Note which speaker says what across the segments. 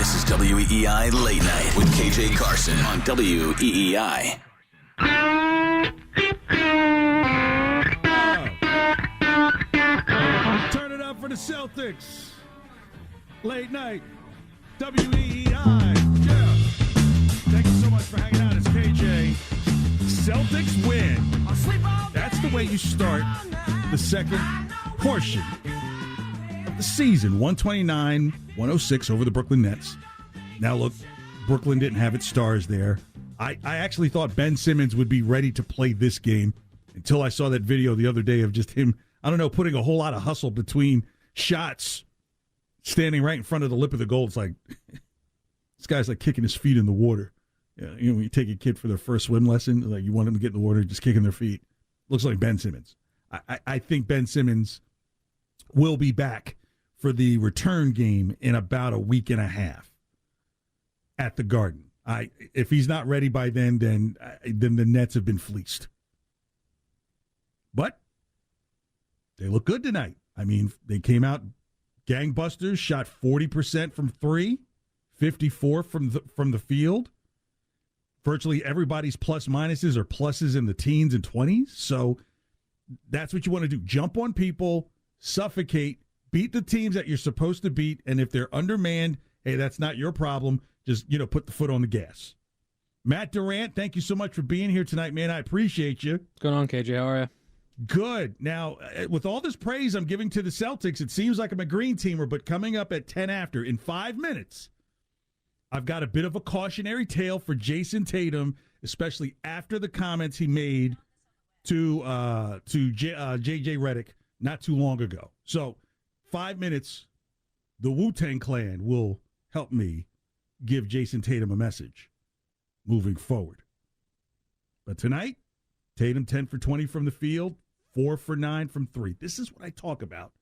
Speaker 1: This is WEEI Late Night with KJ Carson on WEEI.
Speaker 2: Turn it up for the Celtics. Late night. WEEI. Yeah. Thank you so much for hanging out. It's KJ. Celtics win. That's the way you start the second portion of the season. 129-106 over the Brooklyn Nets. Now, look, Brooklyn didn't have its stars there. I actually thought Ben Simmons would be ready to play this game until I saw that video the other day of just him, I don't know, putting a whole lot of hustle between shots, standing right in front of the lip of the goal. It's like, this guy's like kicking his feet in the water. You know, when you take a kid for their first swim lesson, like you want them to get in the water, just kicking their feet. Looks like Ben Simmons. I think Ben Simmons will be back for the return game in about a week and a half at the Garden. If he's not ready by then the Nets have been fleeced. But they look good tonight. I mean, they came out gangbusters, shot 40% from three, 54 from the field. Virtually everybody's plus minuses or pluses in the teens and 20s. So that's what you want to do. Jump on people, suffocate, beat the teams that you're supposed to beat. And if they're undermanned, hey, that's not your problem. Just, put the foot on the gas. Matt Durant, thank you so much for being here tonight, man. I appreciate you.
Speaker 3: What's going on, KJ? How are you?
Speaker 2: Good. Now, with all this praise I'm giving to the Celtics, it seems like I'm a green teamer, but coming up at 10 after, in 5 minutes, I've got a bit of a cautionary tale for Jason Tatum, especially after the comments he made to JJ Reddick not too long ago. So, 5 minutes, the Wu-Tang Clan will help me give Jason Tatum a message moving forward. But tonight, Tatum 10 for 20 from the field, 4 for 9 from 3. This is what I talk about.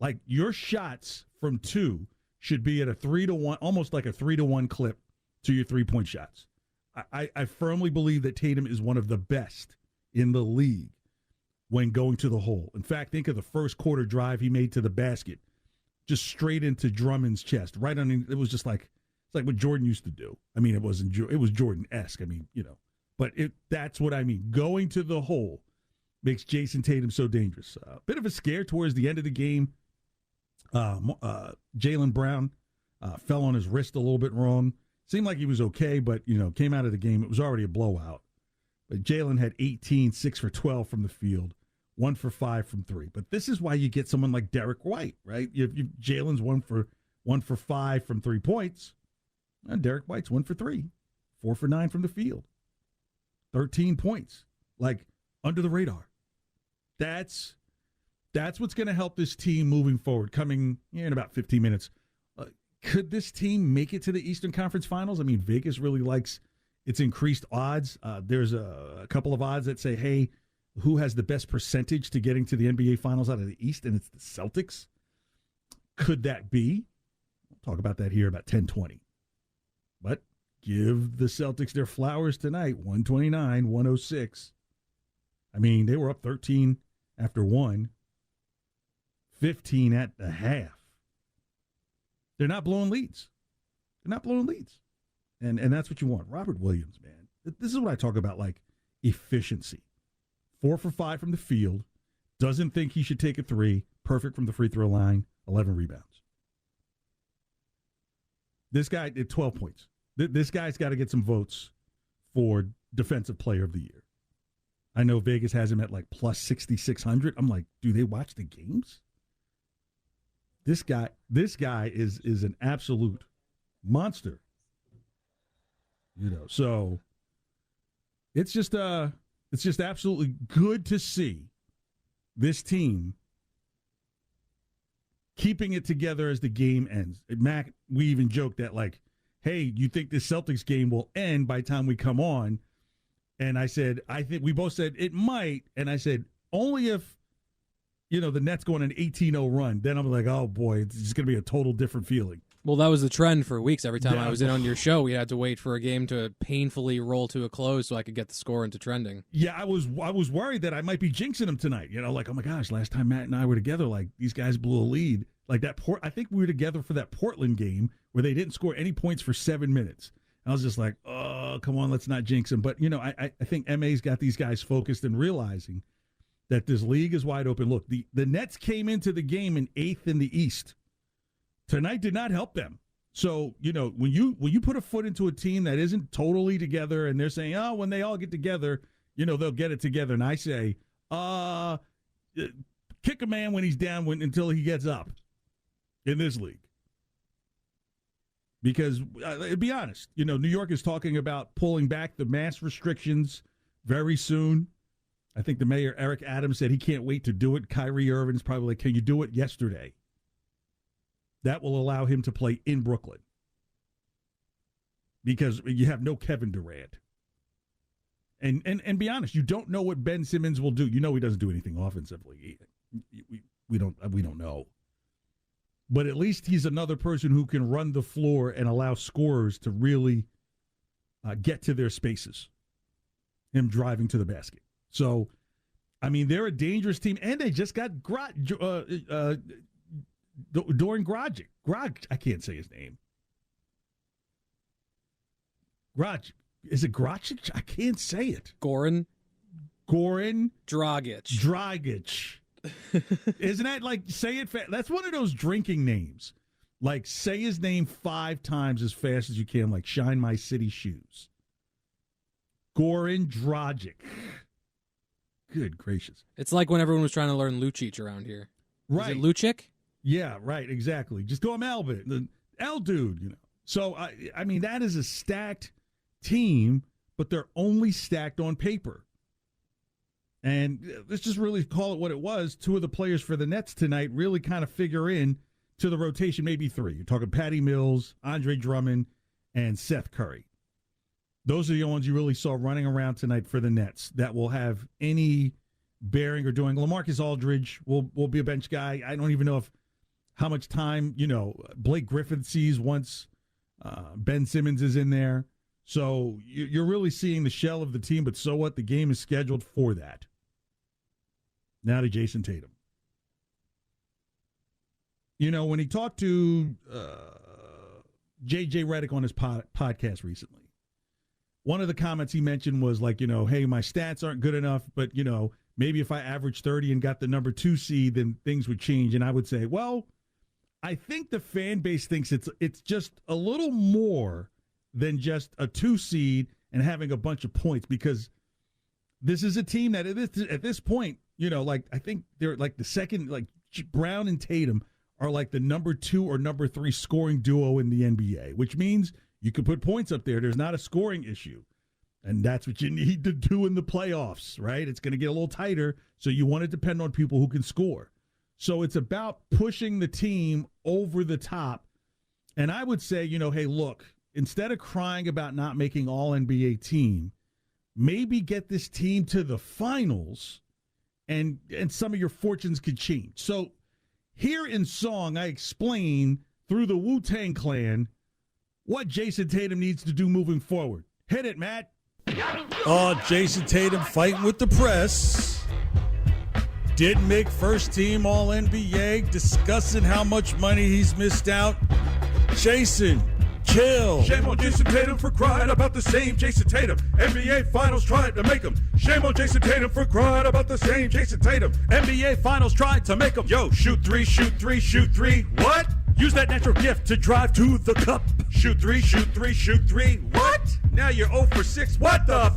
Speaker 2: Like, your shots from 2 should be at a 3-to-1, almost like a 3-to-1 clip to your three-point shots. I firmly believe that Tatum is one of the best in the league when going to the hole. In fact, think of the first quarter drive he made to the basket, just straight into Drummond's chest. Right on, it was just like, it's like what Jordan used to do. I mean, it was Jordan-esque. I mean, but that's what I mean. Going to the hole makes Jason Tatum so dangerous. A bit of a scare towards the end of the game. Jaylen Brown fell on his wrist a little bit wrong. Seemed like he was okay, but, came out of the game. It was already a blowout. But Jaylen had 18, 6 for 12 from the field, 1 for 5 from 3. But this is why you get someone like Derek White, right? Jaylen's 1 for 5 from 3 points. And Derek White's 1 for 3, 4 for 9 from the field, 13 points, like under the radar. That's what's going to help this team moving forward. Coming in about 15 minutes, could this team make it to the Eastern Conference Finals? I mean, Vegas really likes its increased odds. There's a couple of odds that say, hey, who has the best percentage to getting to the NBA Finals out of the East? And it's the Celtics. Could that be? We'll talk about that here about 10:20. But give the Celtics their flowers tonight, 129-106. I mean, they were up 13 after 1, 15 at the half. They're not blowing leads. And that's what you want. Robert Williams, man. This is what I talk about, like efficiency. 4 for 5 from the field. Doesn't think he should take a 3. Perfect from the free throw line. 11 rebounds. This guy did 12 points. This guy's got to get some votes for Defensive Player of the Year. I know Vegas has him at like plus 6,600. I'm like, do they watch the games? This guy is an absolute monster. So it's just absolutely good to see this team keeping it together as the game ends. Mac, we even joked that, like, hey, you think this Celtics game will end by the time we come on? And I said, I think we both said it might. And I said, only if, the Nets go on an 18-0 run. Then I'm like, oh, boy, it's just going to be a total different feeling.
Speaker 3: Well, that was the trend for weeks. Every time I was in on your show, we had to wait for a game to painfully roll to a close so I could get the score into trending.
Speaker 2: Yeah, I was worried that I might be jinxing them tonight. Like, oh, my gosh, last time Matt and I were together, like, these guys blew a lead. Like I think we were together for that Portland game where they didn't score any points for 7 minutes. I was just like, oh, come on, let's not jinx him. But, I think MA's got these guys focused and realizing that this league is wide open. Look, the Nets came into the game in 8th in the East. Tonight did not help them. So, when you put a foot into a team that isn't totally together and they're saying, oh, when they all get together, they'll get it together. And I say, kick a man when he's down until he gets up in this league. Because, be honest, New York is talking about pulling back the mask restrictions very soon. I think the mayor, Eric Adams, said he can't wait to do it. Kyrie Irving's probably like, can you do it yesterday? That will allow him to play in Brooklyn. Because you have no Kevin Durant. And be honest, you don't know what Ben Simmons will do. He doesn't do anything offensively. We don't know. But at least he's another person who can run the floor and allow scorers to really get to their spaces. Him driving to the basket. So, they're a dangerous team, and they just got Doran Grogic. I can't say his name. Is it Grogic? I can't say it.
Speaker 3: Goran
Speaker 2: Dragic. Isn't that like, say it fast? That's one of those drinking names. Like, say his name 5 times as fast as you can, like Shine My City Shoes. Goran Dragic. Good gracious.
Speaker 3: It's like when everyone was trying to learn Lucic around here.
Speaker 2: Right.
Speaker 3: Is it Lucic?
Speaker 2: Yeah, right, exactly. Just go Albert, the L dude, So, that is a stacked team, but they're only stacked on paper. And let's just really call it what it was. 2 of the players for the Nets tonight really kind of figure in to the rotation, maybe 3. You're talking Patty Mills, Andre Drummond, and Seth Curry. Those are the ones you really saw running around tonight for the Nets that will have any bearing or doing. LaMarcus Aldridge will be a bench guy. I don't even know how much time, Blake Griffin sees once Ben Simmons is in there. So you're really seeing the shell of the team, but so what? The game is scheduled for that. Now to Jason Tatum. When he talked to JJ Reddick on his podcast recently, one of the comments he mentioned was like, hey, my stats aren't good enough, but, maybe if I averaged 30 and got the number 2 seed, then things would change. And I would say, well, I think the fan base thinks it's just a little more than just a 2 seed and having a bunch of points, because this is a team that at this point, I think they're like the second, like Brown and Tatum are like the number 2 or number 3 scoring duo in the NBA, which means you can put points up there. There's not a scoring issue. And that's what you need to do in the playoffs, right? It's going to get a little tighter, so you want to depend on people who can score. So it's about pushing the team over the top. And I would say, hey, look, instead of crying about not making all-NBA team, maybe get this team to the finals, and some of your fortunes could change. So here in song, I explain through the Wu-Tang Clan what Jason Tatum needs to do moving forward. Hit it, Matt.
Speaker 4: Jason Tatum fighting with the press. Didn't make first team All-NBA, discussing how much money he's missed out. Jason, chill.
Speaker 5: Shame on Jason Tatum for crying about the same Jason Tatum. NBA Finals tried to make him. Shame on Jason Tatum for crying about the same Jason Tatum. NBA Finals tried to make him. Yo, shoot 3, shoot 3, shoot 3. What? Use that natural gift to drive to the cup. Shoot 3, shoot 3, shoot 3. What? Now you're 0 for 6. What the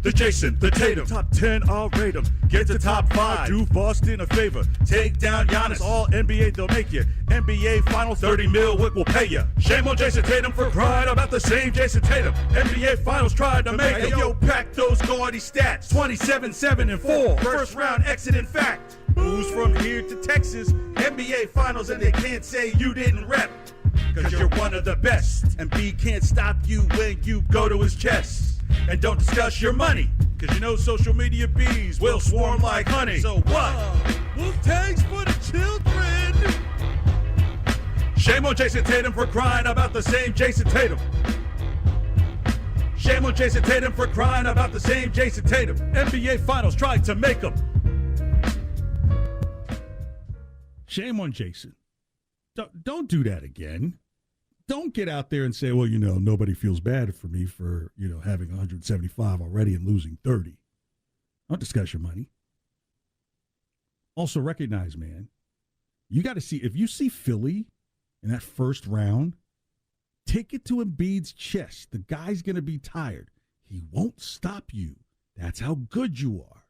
Speaker 5: The Jason, the Tatum. Top 10, I'll rate him. Get to top 5. Do Boston a favor. Take down Giannis. All NBA, they'll make you. NBA Finals, 30 mil, what will pay you? Shame on Jason Tatum for crying about the same Jason Tatum. NBA Finals tried to make him. Yo, pack those gaudy stats. 27, 7, and 4. First round exit, in fact. Moves from here to Texas. NBA Finals, and they can't say you didn't rep. Cause you're one of the best. And B can't stop you when you go to his chest. And don't discuss your money, cause you know social media bees will swarm like honey. So what? Wu-Tang's for the children. Shame on Jason Tatum for crying about the same Jason Tatum. Shame on Jason Tatum for crying about the same Jason Tatum. NBA Finals tried to make him.
Speaker 2: Shame on Jason. Don't do that again. Don't get out there and say, well, nobody feels bad for me for, having 175 already and losing 30. Don't discuss your money. Also recognize, man, you got to see, if you see Philly in that first round, take it to Embiid's chest. The guy's going to be tired. He won't stop you. That's how good you are.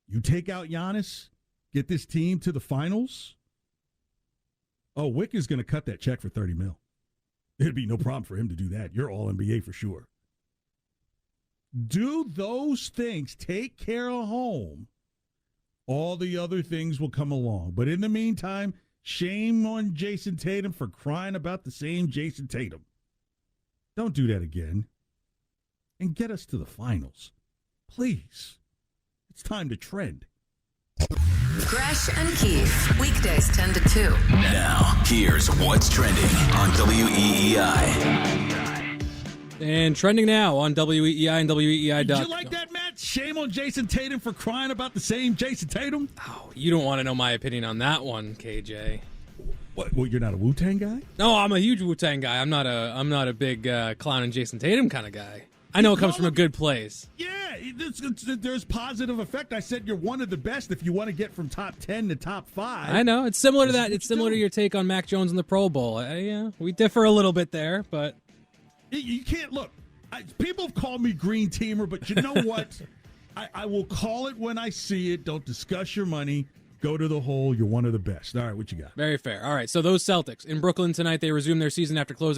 Speaker 2: You take out Giannis, get this team to the finals. Oh, Wick is going to cut that check for $30 million. It'd be no problem for him to do that. You're all NBA for sure. Do those things. Take care of home. All the other things will come along. But in the meantime, shame on Jason Tatum for crying about the same Jason Tatum. Don't do that again. And get us to the finals. Please. It's time to trend.
Speaker 6: Gresh and Keith, weekdays 10 to 2.
Speaker 1: Now, here's what's trending on WEEI.
Speaker 3: And trending now on WEEI and WEEI.
Speaker 2: Did you like that, Matt? Shame on Jason Tatum for crying about the same Jason Tatum?
Speaker 3: Oh, you don't want to know my opinion on that one, KJ.
Speaker 2: What? Well, you're not a Wu-Tang guy?
Speaker 3: No, I'm a huge Wu-Tang guy. I'm not a big clown and Jason Tatum kind of guy. I know it comes from a good place.
Speaker 2: Yeah, there's positive effect. I said you're one of the best if you want to get from top 10 to top 5.
Speaker 3: I know. It's similar to that. It's similar to your take on Mac Jones in the Pro Bowl. Yeah, we differ a little bit there, but...
Speaker 2: You can't, look, people have called me green teamer, but you know what? I will call it when I see it. Don't discuss your money. Go to the hole. You're one of the best. All right, what you got?
Speaker 3: Very fair. All right, so those Celtics in Brooklyn tonight, they resume their season after closing